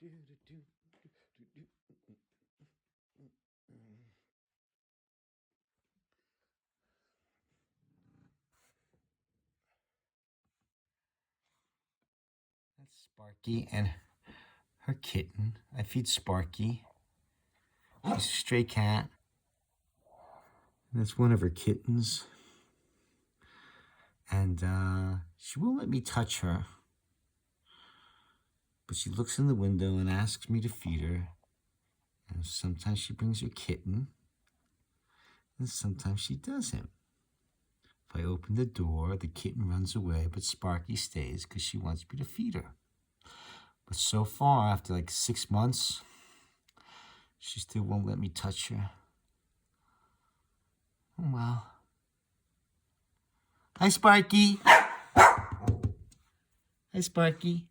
That's Sparky and her kitten. I feed Sparky. She's a stray cat. That's one of her kittens. And she won't let me touch her. But she looks in the window and asks me to feed her. And sometimes she brings her kitten. And sometimes she doesn't. If I open the door, the kitten runs away, but Sparky stays because she wants me to feed her. But so far, after like 6 months, she still won't let me touch her. Oh, well. Hi, Sparky. Hi, Sparky.